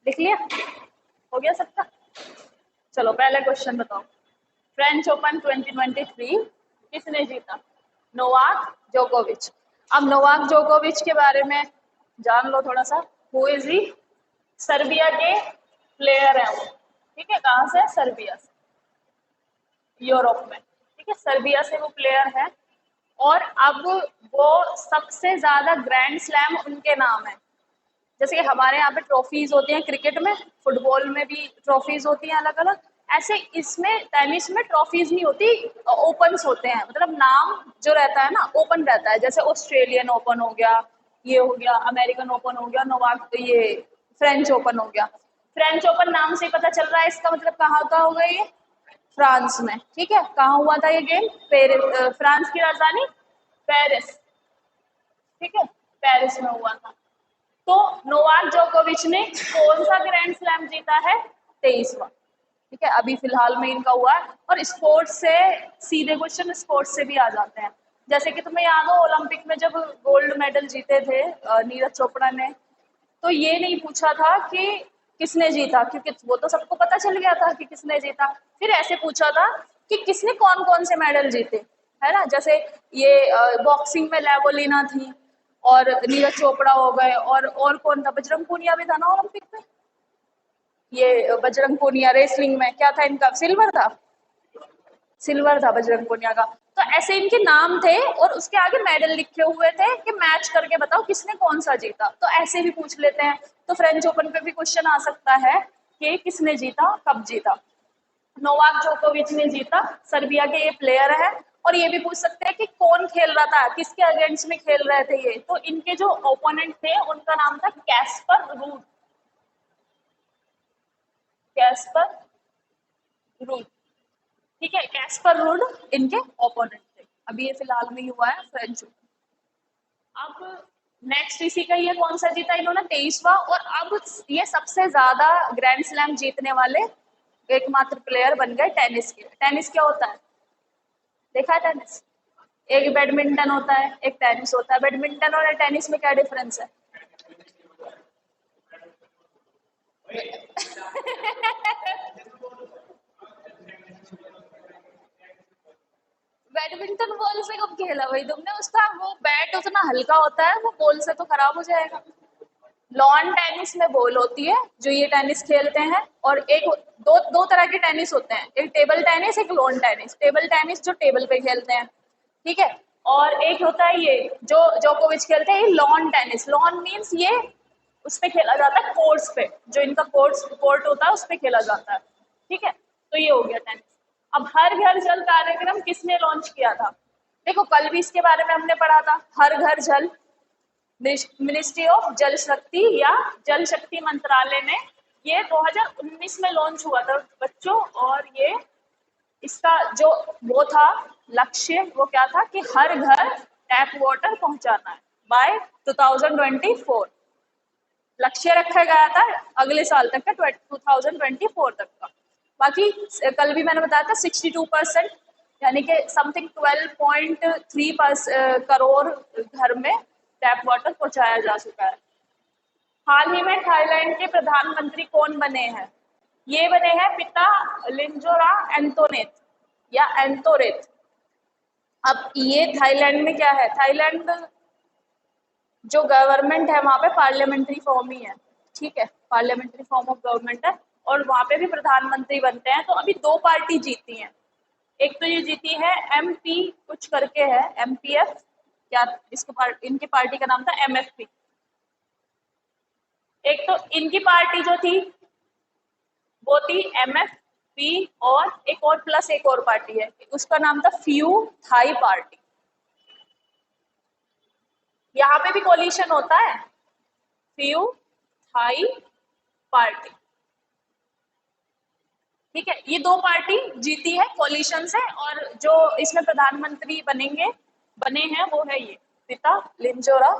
लिख लिया? हो गया सबका? चलो पहले क्वेश्चन बताओ। फ्रेंच ओपन 2023 किसने जीता? नोवाक जोकोविच। अब नोवाक जोकोविच के बारे में जान लो थोड़ा सा। Who is he? सर्बिया के प्लेयर है वो। ठीक है, कहाँ से? सर्बिया से, यूरोप में। ठीक है, सर्बिया से वो प्लेयर है। और अब वो सबसे ज्यादा ग्रैंड स्लैम उनके नाम है। जैसे कि हमारे यहाँ पे ट्रॉफीज होती हैं क्रिकेट में, फुटबॉल में भी ट्रॉफीज होती हैं अलग अलग, ऐसे इसमें टेनिस में ट्रॉफीज नहीं होती, ओपन्स होते हैं। मतलब नाम जो रहता है ना ओपन रहता है। जैसे ऑस्ट्रेलियन ओपन हो गया, ये हो गया, अमेरिकन ओपन हो गया, नोवाक ये फ्रेंच ओपन हो गया। फ्रेंच ओपन नाम से ही पता चल रहा है, इसका मतलब कहाँ का होगा ये? फ्रांस में। ठीक है, कहाँ हुआ था ये गेम? पेरिस, फ्रांस की राजधानी पेरिस। ठीक है, पेरिस में हुआ था। तो नोवाक जोकोविच ने कौन सा ग्रैंड स्लैम जीता है? 23वां। ठीक है, अभी फिलहाल में इनका हुआ है। और स्पोर्ट्स से सीधे क्वेश्चन स्पोर्ट्स से भी आ जाते हैं। जैसे कि तुम्हें याद हो ओलंपिक में जब गोल्ड मेडल जीते थे नीरज चोपड़ा ने, तो ये नहीं पूछा था कि किसने जीता, क्योंकि वो तो सबको पता चल गया था कि किसने जीता। फिर ऐसे पूछा था कि किसने कौन कौन से मेडल जीते, है ना। जैसे ये बॉक्सिंग में लेवोलिना थी, और नीरज चोपड़ा हो गए, और कौन था? बजरंग पूनिया भी था ना ओलंपिक में। ये बजरंग पूनिया रेसलिंग में क्या था इनका? सिल्वर था। सिल्वर था बजरंग पूनिया का। तो ऐसे इनके नाम थे और उसके आगे मेडल लिखे हुए थे कि मैच करके बताओ किसने कौन सा जीता। तो ऐसे भी पूछ लेते हैं। तो फ्रेंच ओपन पे भी क्वेश्चन आ सकता है कि किसने जीता, कब जीता। नोवाक जोकोविच ने जीता, सर्बिया के ये प्लेयर है। और ये भी पूछ सकते हैं कि कौन खेल रहा था, किसके अगेंस्ट में खेल रहे थे ये। तो इनके जो ओपोनेंट थे उनका नाम था कैस्पर रूड। Caspar rude. ठीक है, कैस्पर रूड इनके ओपोनेंट थे। अभी ये फिलहाल में ही हुआ है फ्रेंच। अब नेक्स्ट इसी का ये कौन सा जीता इन्होंने? 23वां। और अब ये सबसे ज्यादा ग्रैंड स्लैम जीतने वाले एकमात्र प्लेयर बन गए टेनिस के। टेनिस क्या होता है? देखा है टेनिस? एक बैडमिंटन होता है, एक टेनिस होता है। बैडमिंटन और टेनिस में क्या डिफरेंस है? बैडमिंटन बॉल से कब खेला भाई तुमने? उसका वो बैट उतना हल्का होता है, वो बॉल से तो खराब हो जाएगा। लॉन टेनिस में बॉल होती है जो ये टेनिस खेलते हैं। और एक दो दो तरह के टेनिस होते हैं, एक टेबल टेनिस, एक लॉन टेनिस। टेबल टेनिस जो टेबल पे खेलते हैं, ठीक है। और एक होता है ये जो जोकोविच खेलते हैं, ये लॉन टेनिस। लॉन मीन्स ये उस पे खेला जाता है कोर्ट्स पे, जो इनका कोर्ट होता है उस पे खेला जाता है। ठीक है, तो ये हो गया टेनिस। अब हर घर जल कार्यक्रम किसने लॉन्च किया था? देखो कल भी इसके बारे में हमने पढ़ा था। हर घर जल मिनिस्ट्री ऑफ जल शक्ति या जल शक्ति मंत्रालय ने ये 2019 में लॉन्च हुआ था बच्चों। और ये इसका जो वो था लक्ष्य, वो क्या था कि हर घर टैप वाटर पहुंचाना है बाय 2024। लक्ष्य रखा गया था अगले साल तक का, 2024 तक का। बाकी कल भी मैंने बताया था 62%, यानी कि समथिंग 12.3 करोड़ घर में टैप वाटर पहुंचाया जा चुका है। हाल ही में थाईलैंड के प्रधानमंत्री कौन बने हैं? ये बने हैं पिता लिंजोरा एंटोनेट या एंटोरेट। अब ये थाईलैंड में क्या है? थाईलैंड जो गवर्नमेंट है वहां पे पार्लियामेंट्री फॉर्म ही है। ठीक है, पार्लियामेंट्री फॉर्म ऑफ गवर्नमेंट है। और वहां पे भी प्रधानमंत्री बनते हैं। तो अभी दो पार्टी जीती हैं। एक तो ये जीती है एमपी कुछ करके है, एमपीएफ क्या इसको इनकी पार्टी का नाम था एमएफपी। एक तो इनकी पार्टी जो थी वो थी एमएफपी, और एक और प्लस एक और पार्टी है, उसका नाम था फ्यू थाई पार्टी। यहाँ पे भी कोलिशन होता है, फ्यू थाई पार्टी। ठीक है, ये दो पार्टी जीती है कोलिशन से। और जो इसमें प्रधानमंत्री बने हैं वो है ये पिता लिंजोरा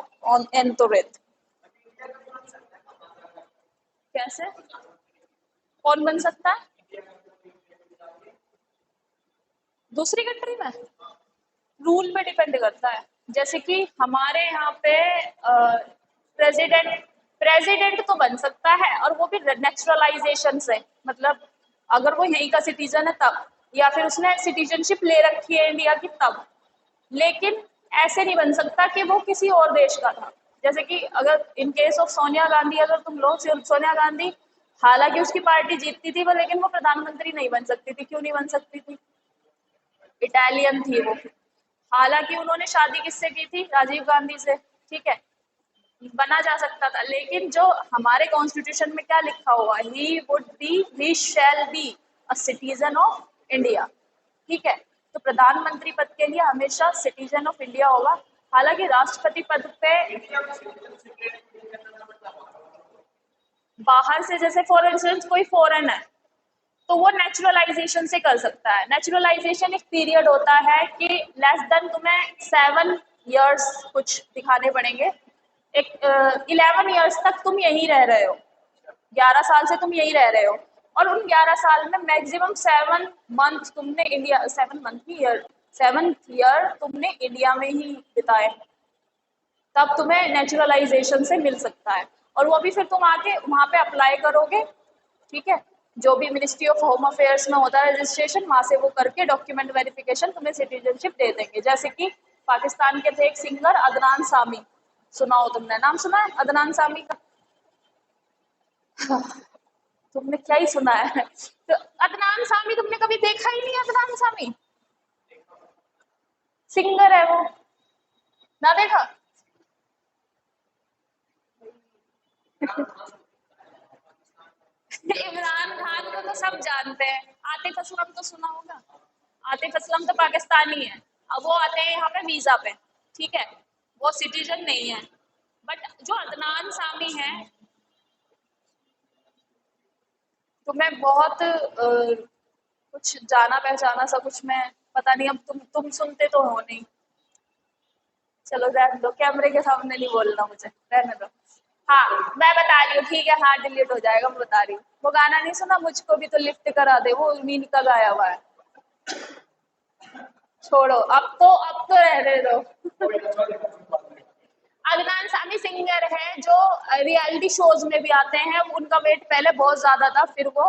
एंटोरेट। कैसे? कौन बन सकता है दूसरी कंट्री में? रूल पे डिपेंड करता है। जैसे कि हमारे यहाँ पे प्रेसिडेंट प्रेसिडेंट तो बन सकता है, और वो भी नेचुरलाइजेशन से, मतलब अगर वो यहीं का सिटीजन है तब, या फिर उसने सिटीजनशिप ले रखी है इंडिया की तब। लेकिन ऐसे नहीं बन सकता कि वो किसी और देश का था। जैसे कि अगर in case of Sonia Gandhi अगर तुम लो, सोनिया गांधी हालांकि उसकी पार्टी जीतती थी वो, लेकिन वो प्रधानमंत्री नहीं बन सकती थी। क्यों नहीं बन सकती थी? इटालियन थी वो। हालांकि उन्होंने शादी किससे की थी? राजीव गांधी से। ठीक है, बना जा सकता था, लेकिन जो हमारे कॉन्स्टिट्यूशन में क्या लिखा हुआ, he shall be a citizen of India. ठीक है, तो प्रधानमंत्री पद के लिए हमेशा सिटीजन ऑफ इंडिया होगा। हालांकि राष्ट्रपति पद पे बाहर से, जैसे फॉर इंस्टेंस कोई फॉरेन है तो वो नेचुरलाइजेशन से कर सकता है। नेचुरलाइजेशन एक पीरियड होता है कि लेस देन तुम्हें 7 years कुछ दिखाने पड़ेंगे। एक 11 years तक तुम यहीं रह रहे हो, 11 साल से तुम यहीं रह रहे हो, और उन 11 साल में मैक्सिमम 7 month तुमने इंडिया, 7th year तुमने इंडिया में ही बिताए, तब तुम्हें नेचुरलाइजेशन से मिल सकता है। और वो भी फिर तुम आके वहां पे अप्लाई करोगे। ठीक है, जो भी मिनिस्ट्री ऑफ होम अफेयर्स में होता है रजिस्ट्रेशन, वहां से वो करके डॉक्यूमेंट वेरिफिकेशन तुम्हें सिटीजनशिप दे देंगे। जैसे कि पाकिस्तान के थे एक सिंगर अदनान सामी, सुना हो तुमने? नाम सुना है अदनान सामी का? तुमने क्या ही सुना है? तो अदनान सामी तुमने कभी देखा ही नहीं? अदनान सामी सिंगर है वो, ना देखा? इमरान खान को तो सब जानते हैं। आतिफ असलम तो सुना होगा। आतिफ असलम तो पाकिस्तानी है, अब वो आते हैं यहाँ पे वीजा पे। ठीक है, वो सिटीजन नहीं है। बट जो अदनान सामी है, तो मैं बहुत कुछ जाना पहचाना सा कुछ मैं, पता नहीं, अब तुम सुनते तो हो नहीं। चलो रहने दो, कैमरे के सामने नहीं बोलना मुझे, रहने दो। हाँ, मैं बता रही हूँ, ठीक है, हाँ डिलीट हो जाएगा, मैं बता रही हूँ। वो गाना नहीं सुना, मुझको भी तो लिफ्ट करा दे, वो मीन का गाया हुआ है। छोड़ो, अब तो रहने दो। अदनान सामी सिंगर है जो रियलिटी शोज में भी आते हैं। उनका वेट पहले बहुत ज्यादा था, फिर वो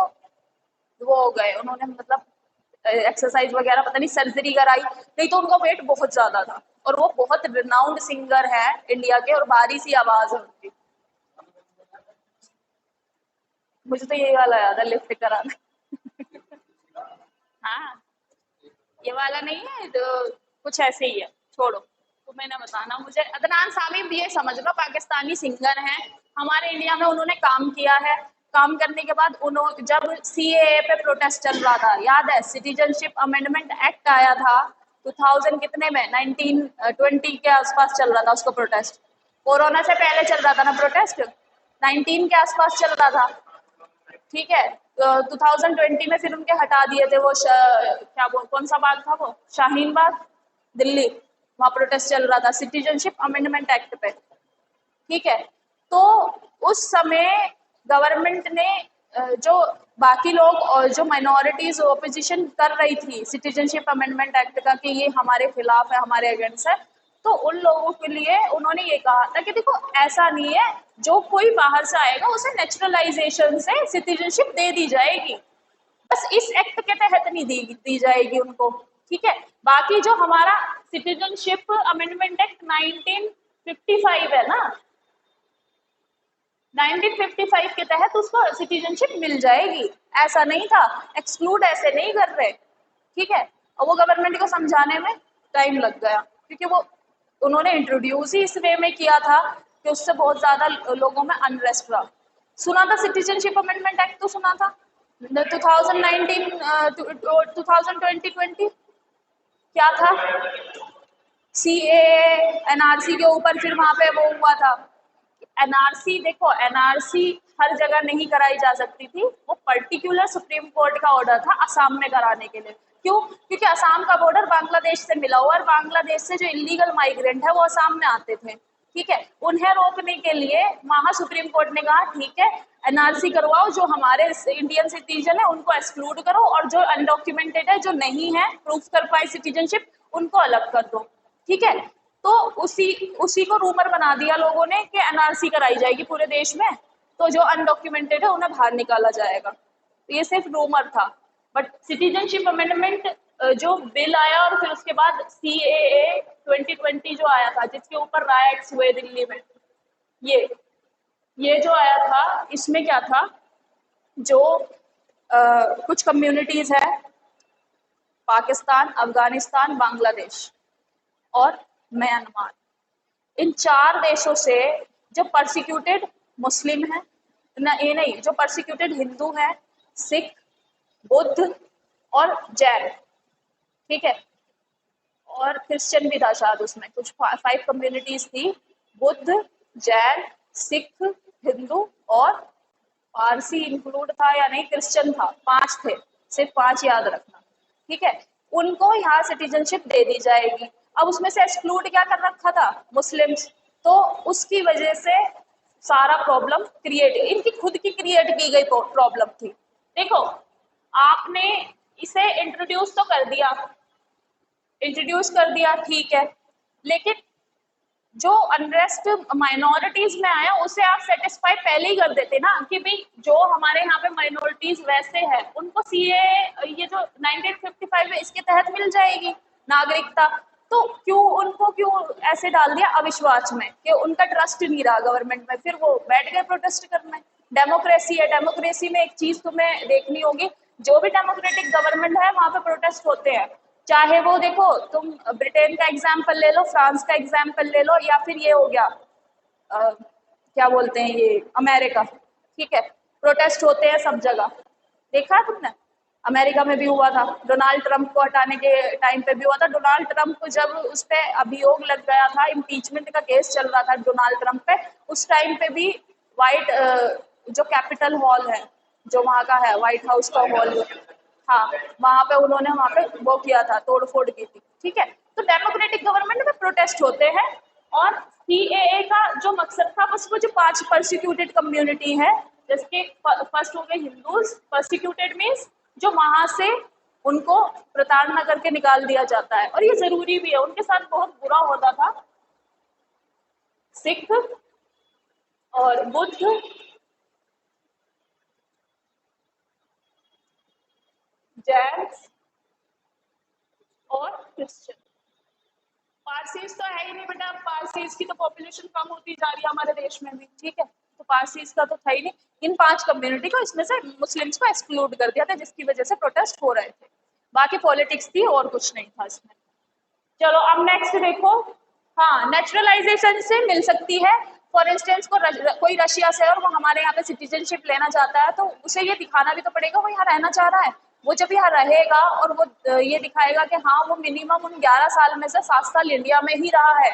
हो गए, उन्होंने मतलब एक्सरसाइज वगैरह, पता नहीं सर्जरी कराई, नहीं तो उनका वेट बहुत ज्यादा था। और वो बहुत रिनाउंड सिंगर है इंडिया के, और भारी सी आवाज है उनकी। मुझे तो यही वाला याद है, लिफ्ट कराना। हाँ, ये वाला नहीं है तो कुछ ऐसे ही है। छोड़ो, तुम्हें ना बताना मुझे। अदनान सामी भी ये समझ लो पाकिस्तानी सिंगर हैं, हमारे इंडिया में उन्होंने काम किया है। काम करने के बाद उन्होंने, जब सीएए पे प्रोटेस्ट चल रहा था, याद है सिटीजनशिप अमेंडमेंट एक्ट आया था 2000 कितने में, 1920 के आसपास चल रहा था उसको प्रोटेस्ट। कोरोना से पहले चल रहा था ना प्रोटेस्ट, 19 के आसपास चल रहा था। ठीक है, 2020 में फिर उनके हटा दिए थे वो क्या वो कौन सा बाग था वो, शाहीन बाग, दिल्ली। वहां प्रोटेस्ट चल रहा था सिटीजनशिप अमेंडमेंट एक्ट पे। ठीक है, तो उस समय गवर्नमेंट ने जो बाकी लोग और जो माइनॉरिटीज ओपोजिशन कर रही थी सिटीजनशिप अमेंडमेंट एक्ट का कि ये हमारे खिलाफ है, हमारे अगेंस्ट है, तो उन लोगों के लिए उन्होंने ये कहा था कि देखो ऐसा नहीं है, जो कोई बाहर से आएगा उसे नेचुरलाइजेशन से सिटीजनशिप दे दी जाएगी, बस इस एक्ट के तहत नहीं दी जाएगी उनको। ठीक है, बाकी जो हमारा सिटीजनशिप अमेंडमेंट एक्ट 1955 है ना, 1955 के तहत उसको सिटीजनशिप मिल जाएगी। ऐसा नहीं था, एक्सक्लूड ऐसे नहीं कर रहे। ठीक है, और वो गवर्नमेंट को समझाने में टाइम लग गया, क्योंकि वो उन्होंने इंट्रोड्यूस ही इस वे में किया था कि उससे बहुत ज्यादा लोगों में अनरेस्ट रहा। सुना था सिटीजनशिप अमेंडमेंट एक्ट, तो सुना था 2019 2020 क्या था, सीएए एनआरसी के ऊपर फिर वहां पे वो हुआ था। एनआरसी, देखो एनआरसी हर जगह नहीं कराई जा सकती थी, वो पर्टिकुलर सुप्रीम कोर्ट का ऑर्डर था असम में कराने के लिए। क्यों? क्योंकि असम का बॉर्डर बांग्लादेश से मिला हुआ, और बांग्लादेश से जो इलीगल माइग्रेंट है वो असम में आते थे। ठीक है, उन्हें रोकने के लिए वहां सुप्रीम कोर्ट ने कहा ठीक है, एनआरसी करवाओ, जो हमारे इंडियन सिटीजन है उनको एक्सक्लूड करो, और जो अनडॉक्यूमेंटेड है, जो नहीं है प्रूफ कर पाए सिटीजनशिप, उनको अलग कर दो। ठीक है, तो उसी उसी को रूमर बना दिया लोगों ने कि एनआरसी कराई जाएगी पूरे देश में, तो जो अनडॉक्यूमेंटेड है उन्हें बाहर निकाला जाएगा। तो ये सिर्फ रूमर था। बट सिटीजनशिप अमेंडमेंट जो बिल आया और फिर उसके बाद सीएए 2020 जो आया था, जिसके ऊपर राइट्स हुए दिल्ली में, ये ये जो आया था, इसमें क्या था, जो कुछ कम्युनिटीज है, पाकिस्तान, अफगानिस्तान, बांग्लादेश और म्यांमार, इन 4 देशों से जो परसिक्यूटेड मुस्लिम हैं, ये नहीं, जो परसिक्यूटेड हिंदू हैं, सिख, बुद्ध और जैन, ठीक है, और क्रिश्चियन भी था शायद, उसमें कुछ 5 कम्युनिटीज थी, बुद्ध, जैन, सिख, हिंदू और पारसी इंक्लूड था या नहीं, क्रिश्चियन था, 5 थे, सिर्फ 5 याद रखना, ठीक है। उनको यहाँ सिटीजनशिप दे दी जाएगी। अब उसमें से एक्सक्लूड क्या कर रखा था, मुस्लिम्स, तो उसकी वजह से सारा प्रॉब्लम क्रिएट, इनकी खुद की क्रिएट की गई प्रॉब्लम थी। देखो, आपने इसे इंट्रोड्यूस कर दिया, ठीक है, लेकिन जो अनरेस्ट माइनॉरिटीज में आया उसे आप सेटिस्फाई पहले ही कर देते ना, कि भाई जो हमारे यहाँ पे माइनॉरिटीज वैसे है उनको सीए, ये जो 1955 है इसके तहत मिल जाएगी नागरिकता, तो क्यों ऐसे डाल दिया अविश्वास में कि उनका ट्रस्ट नहीं रहा गवर्नमेंट में, फिर वो बैठ गए प्रोटेस्ट करने। डेमोक्रेसी है, डेमोक्रेसी में एक चीज तुम्हें देखनी होगी, जो भी डेमोक्रेटिक गवर्नमेंट है वहां पे प्रोटेस्ट होते हैं, चाहे वो देखो तुम ब्रिटेन का एग्जाम्पल ले लो, फ्रांस का एग्जाम्पल ले लो, या फिर ये हो गया क्या बोलते हैं ये अमेरिका, ठीक है, प्रोटेस्ट होते हैं सब जगह, देखा है तुमने, अमेरिका में भी हुआ था, डोनाल्ड ट्रंप को हटाने के टाइम पे भी हुआ था, डोनाल्ड ट्रंप को जब उस पर अभियोग लग गया था, इम्पीचमेंट का केस चल रहा था डोनाल्ड ट्रंप पे, उस टाइम पे भी व्हाइट जो कैपिटल हॉल है, जो वहाँ का है व्हाइट हाउस का हॉल, हाँ, वहां पे उन्होंने वहां पे वो किया था, तोड़फोड़ की थी, ठीक है। तो डेमोक्रेटिक गवर्नमेंट में प्रोटेस्ट होते हैं, और सीएए का जो मकसद था बस वो जो 5 परसिक्यूटेड कम्युनिटी है, जिसके फर्स्ट हो गए हिंदूज, परसिक्यूटेड मीन्स जो वहां से उनको प्रताड़ना करके निकाल दिया जाता है, और ये जरूरी भी है, उनके साथ बहुत बुरा होता था। सिख और बुद्ध, जैन और क्रिश्चियन। पारसीज तो है ही नहीं बेटा, पारसीज की तो पॉपुलेशन कम होती जा रही है हमारे देश में भी, ठीक है, तो पारसीज का तो था ही नहीं। इन 5 कम्युनिटी को इसमें से मुस्लिम्स को एक्सक्लूड कर दिया था, जिसकी वजह से प्रोटेस्ट हो रहे थे, बाकी पॉलिटिक्स थी और कुछ नहीं था इसमें। चलो अब नेक्स्ट देखो, हाँ, नेचुरलाइजेशन से मिल सकती है, फॉर इंस्टेंस कोई रशिया से और वो हमारे यहाँ पे सिटीजनशिप लेना चाहता है, तो उसे ये दिखाना भी तो पड़ेगा वो यहाँ रहना चाह रहा है, वो जब यहाँ रहेगा और वो ये दिखाएगा कि हाँ वो मिनिमम उन 11 साल में से 7 साल इंडिया में ही रहा है,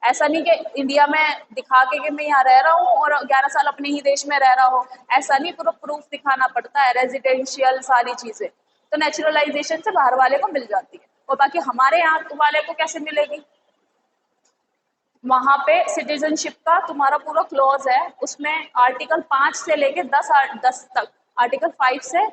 ऐसा नहीं कि इंडिया में दिखा के कि मैं यहाँ रह रहा हूँ और 11 साल अपने ही देश में रह रहा हूँ, ऐसा नहीं, पूरा प्रूफ दिखाना पड़ता है, रेजिडेंशियल सारी चीजें, तो नेचुरलाइजेशन से बाहर वाले को मिल जाती है, और बाकी हमारे यहाँ वाले को कैसे मिलेगी, वहां पे सिटीजनशिप का तुम्हारा पूरा क्लॉज है, उसमें आर्टिकल 5 से लेके 10 तक, आर्टिकल 5 से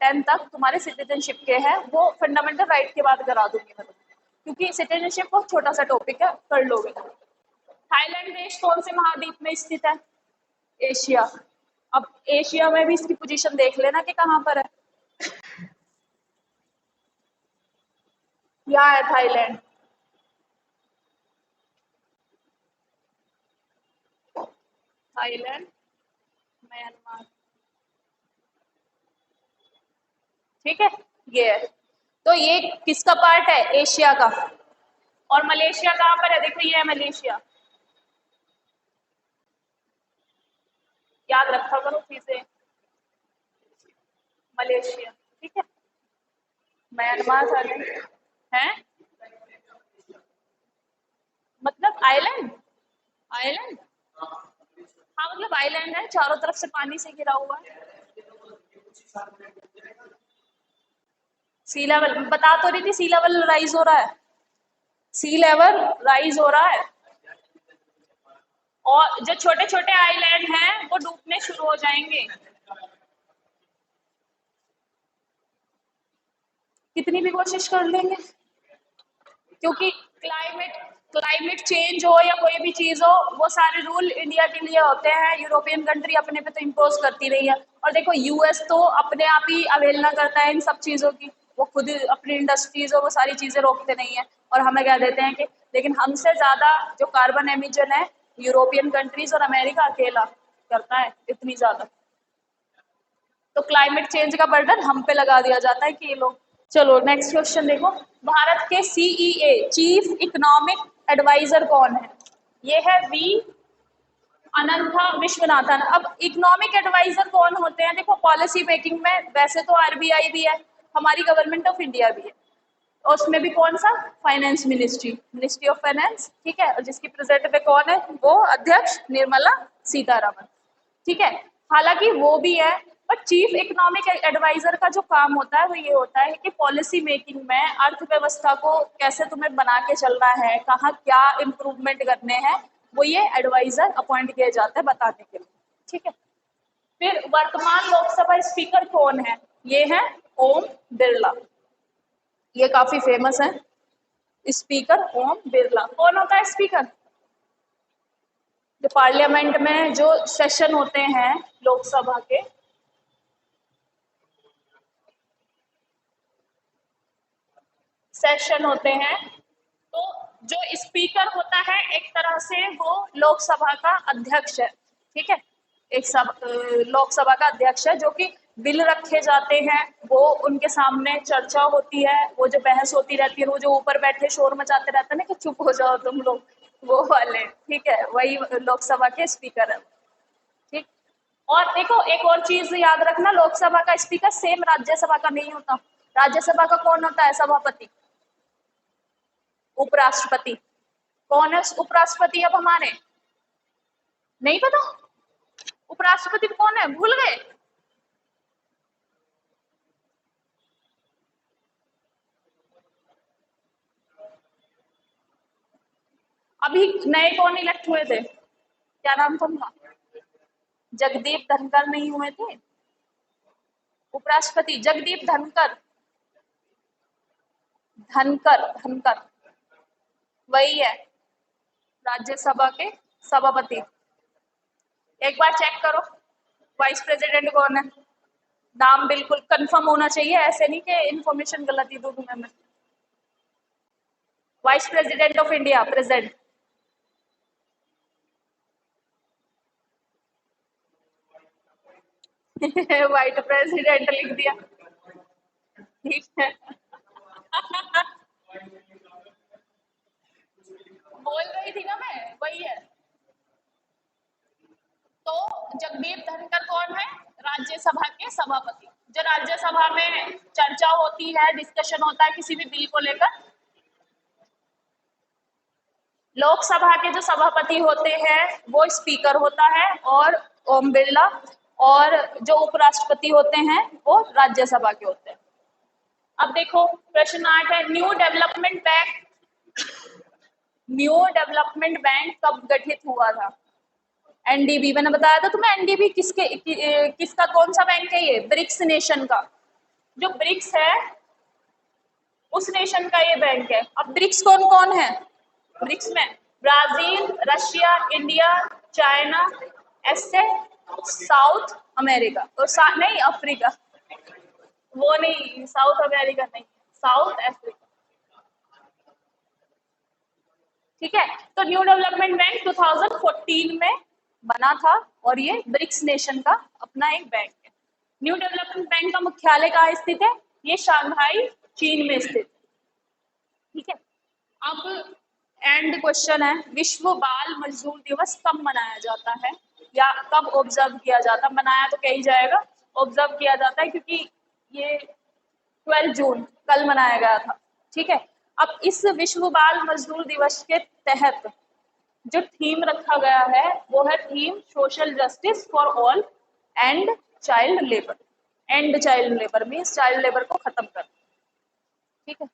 10 तक तुम्हारे सिटीजनशिप के हैं, वो फंडामेंटल राइट के बाद करा दूंगी मैं तुम्हें, क्योंकि सिटीजनशिप बहुत छोटा सा टॉपिक है, कर लोगे। थाईलैंड देश कौन से महाद्वीप में स्थित है, एशिया। अब एशिया में भी इसकी पोजीशन देख लेना कि कहाँ पर है, यहाँ है थाईलैंड, थाईलैंड, म्यांमार, ठीक है, ये है, तो ये किसका पार्ट है, एशिया का। और मलेशिया कहाँ पर है, देखो ये है मलेशिया, याद रखा करो चीजें, मलेशिया, ठीक है, म्यांमार थाईलैंड है, मतलब आइलैंड, आइलैंड, हाँ मतलब आइलैंड है, चारों तरफ से पानी से घिरा हुआ है। सी लेवल बता तो रही थी, सी लेवल राइज हो रहा है, सी लेवल राइज हो रहा है, और जो छोटे छोटे आइलैंड हैं वो डूबने शुरू हो जाएंगे, कितनी भी कोशिश कर लेंगे, क्योंकि क्लाइमेट क्लाइमेट चेंज हो या कोई भी चीज हो, वो सारे रूल इंडिया के लिए होते हैं, यूरोपियन कंट्री अपने पे तो इम्पोज करती नहीं है। और देखो यूएस तो अपने आप ही अवहेलना करता है इन सब चीजों की, वो खुद अपनी इंडस्ट्रीज हो वो सारी चीजें रोकते नहीं है, और हमें कह देते हैं कि, लेकिन हमसे ज्यादा जो कार्बन एमिशन है यूरोपियन कंट्रीज और अमेरिका अकेला करता है, इतनी ज्यादा। तो क्लाइमेट चेंज का बर्डन हम पे लगा दिया जाता है कि ये लोग। चलो नेक्स्ट क्वेश्चन देखो, भारत के सीईए चीफ इकोनॉमिक एडवाइजर कौन है? ये है वी अनंथा विश्वनाथन। अब इकोनॉमिक एडवाइजर कौन होते हैं? देखो पॉलिसी मेकिंग में वैसे तो आरबीआई भी है, हमारी गवर्नमेंट ऑफ इंडिया भी है, और उसमें भी कौन सा? Finance ministry, ministry of finance, ठीक है। और जिसकी प्रेजेंट पे कौन है? वो अध्यक्ष निर्मला सीतारमन, ठीक है। हालांकि वो भी है, पर चीफ इकोनॉमिक एडवाइजर का जो काम होता है वो ये होता है कि पॉलिसी मेकिंग में अर्थव्यवस्था को कैसे तुम्हें बना के चलना है, कहाँ क्या इम्प्रूवमेंट करने हैं, वो ये एडवाइजर अपॉइंट किए जाते हैं बताने के लिए, ठीक है। फिर वर्तमान लोकसभा स्पीकर कौन है? ये है ओम बिरला, ये काफी फेमस है स्पीकर ओम बिरला। कौन होता है स्पीकर? जो पार्लियामेंट में जो सेशन होते हैं लोकसभा के, सेशन होते हैं, तो जो स्पीकर होता है एक तरह से वो लोकसभा का अध्यक्ष है, ठीक है। एक लोकसभा का अध्यक्ष है, जो कि बिल रखे जाते हैं, वो उनके सामने चर्चा होती है, वो जो बहस होती रहती है, वो जो ऊपर बैठे शोर मचाते रहते हैं ना कि चुप हो जाओ तुम लोग, वो वाले, ठीक है, वही लोकसभा के स्पीकर है, ठीक। और देखो एक और चीज याद रखना, लोकसभा का स्पीकर सेम राज्यसभा का नहीं होता। राज्यसभा का कौन होता है? सभापति, उपराष्ट्रपति। कौन है उपराष्ट्रपति? अब हमारे नहीं पता उपराष्ट्रपति कौन है, भूल गए? अभी नए कौन इलेक्ट हुए थे? क्या नाम था उनका? जगदीप धनखड़ नहीं हुए थे उपराष्ट्रपति? जगदीप धनखड़, धनखड़ वही है राज्यसभा के सभापति। एक बार चेक करो वाइस प्रेसिडेंट कौन है, नाम बिल्कुल कंफर्म होना चाहिए, ऐसे नहीं कि इन्फॉर्मेशन गलत ही दूं तुम्हें मैं। Vice president of India present, white president लिख दिया, ठीक है। बोल रही थी ना मैं, वही है। तो जगदीप धनखड़ कौन है? राज्यसभा के सभापति। जो राज्यसभा में चर्चा होती है, डिस्कशन होता है किसी भी बिल को लेकर, लोकसभा के जो सभापति होते हैं वो स्पीकर होता है, और ओम बिरला, और जो उपराष्ट्रपति होते हैं वो राज्यसभा के होते हैं। अब देखो प्रश्न 8 है, न्यू डेवलपमेंट बैंक कब गठित हुआ था? एनडीबी, मैंने बताया था तुम्हें, एनडीबी किसका कौन सा बैंक है? ये ब्रिक्स नेशन का, जो ब्रिक्स है उस नेशन का ये बैंक है। अब ब्रिक्स कौन कौन है? ब्रिक्स में ब्राजील, रशिया, इंडिया, चाइना, ऐसे साउथ अमेरिका, और नहीं अफ्रीका, वो नहीं, साउथ अमेरिका नहीं, साउथ अफ्रीका, ठीक है। तो न्यू डेवलपमेंट बैंक 2014 में बना था, और ये ब्रिक्स नेशन का अपना एक बैंक है। न्यू डेवलपमेंट बैंक का मुख्यालय कहाँ स्थित है? ये शंघाई चीन में स्थित, ठीक है। अब एंड क्वेश्चन है, विश्व बाल मजदूर दिवस कब मनाया जाता है, या कब ऑब्जर्व किया जाता है? मनाया तो क्या ही जाएगा, ऑब्जर्व किया जाता है, क्योंकि ये 12 जून कल मनाया गया था, ठीक है। अब इस विश्व बाल मजदूर दिवस के तहत जो थीम रखा गया है वो है theme social justice for all and child labour. And child labour means child labour को खत्म कर, ठीक है।